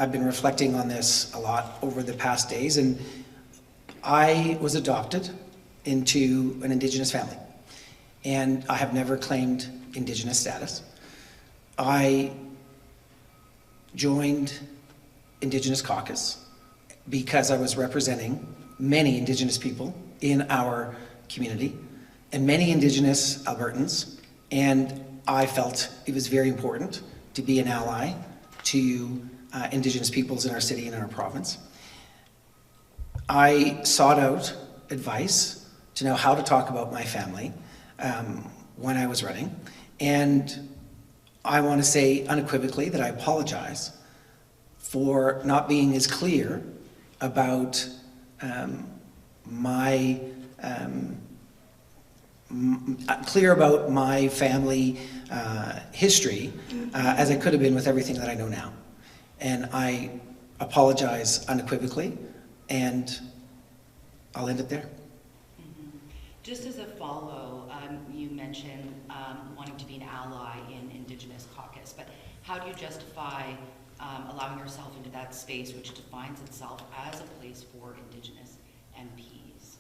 I've been reflecting on this a lot over the past days, and I was adopted into an Indigenous family, and I have never claimed Indigenous status. I joined Indigenous caucus because I was representing many Indigenous people in our community and many Indigenous Albertans, and I felt it was very important to be an ally to Indigenous peoples in our city and in our province. I sought out advice to know how to talk about my family when I was running, and I want to say unequivocally that I apologize for not being as clear about my family history as I could have been with everything that I know now. And I apologize unequivocally, and I'll end it there. Just as a follow, you mentioned wanting to be an ally in Indigenous caucus, but how do you justify allowing yourself into that space which defines itself as a place for Indigenous MPs?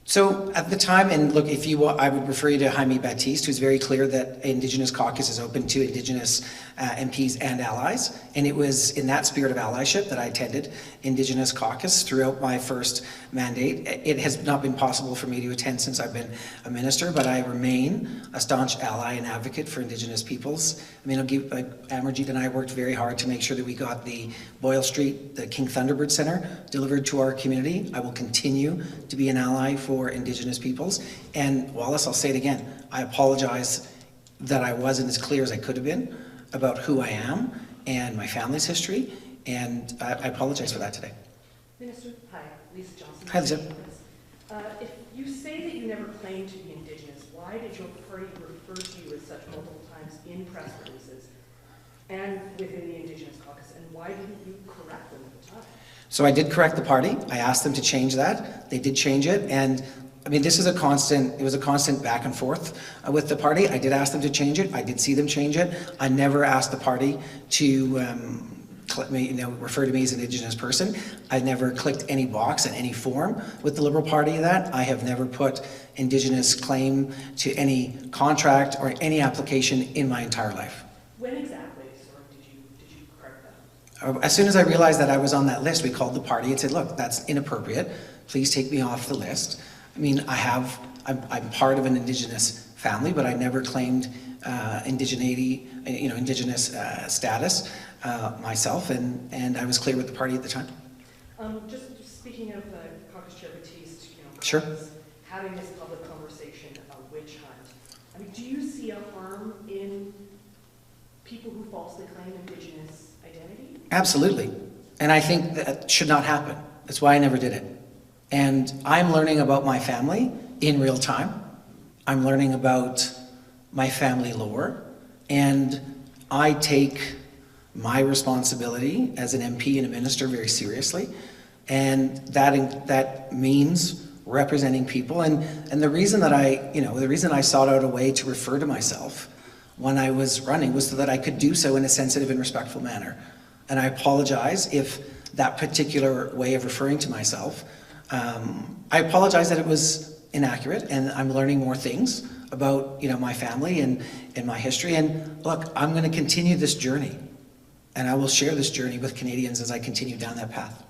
So at the time, and look, if you will, I would refer you to Jaime Baptiste, who's very clear that Indigenous caucus is open to Indigenous MPs and allies. And it was in that spirit of allyship that I attended Indigenous caucus throughout my first mandate. It has not been possible for me to attend since I've been a minister, but I remain a staunch ally and advocate for Indigenous peoples. I mean, Amarjeet and I worked very hard to make sure that we got the Boyle Street, the King Thunderbird Centre delivered to our community. I will continue to be an ally for Indigenous peoples. And Wallace, I'll say it again, I apologize that I wasn't as clear as I could have been about who I am and my family's history, and I apologize for that today. Minister, hi, Lisa Johnson. Hi, Lisa. If you say that you never claimed to be Indigenous, why did your party refer to you as such multiple times in press releases and within the Indigenous caucus, and why didn't you correct them at the time? So I did correct the party. I asked them to change that. They did change it, and I mean, this is it was a constant back and forth with the party. I did ask them to change it. I did see them change it. I never asked the party to refer to me as an Indigenous person. I never clicked any box in any form with the Liberal Party of that. I have never put Indigenous claim to any contract or any application in my entire life. When exactly, sir, did you correct that? As soon as I realized that I was on that list, we called the party and said, look, that's inappropriate. Please take me off the list. I mean, I'm part of an Indigenous family, but I never claimed Indigenous status myself, and I was clear with the party at the time. Just speaking of Caucus Chair Baptiste, sure. Having this public conversation about witch hunt, I mean, do you see a harm in people who falsely claim Indigenous identity? Absolutely, and I think that should not happen. That's why I never did it. And I'm learning about my family in real time. I'm learning about my family lore, and I take my responsibility as an MP and a minister very seriously, and that means representing people. And the reason that I sought out a way to refer to myself when I was running was so that I could do so in a sensitive and respectful manner. And I apologize if that particular way of referring to myself, I apologize that it was inaccurate, and I'm learning more things about my family and my history. And look, I'm going to continue this journey, and I will share this journey with Canadians as I continue down that path.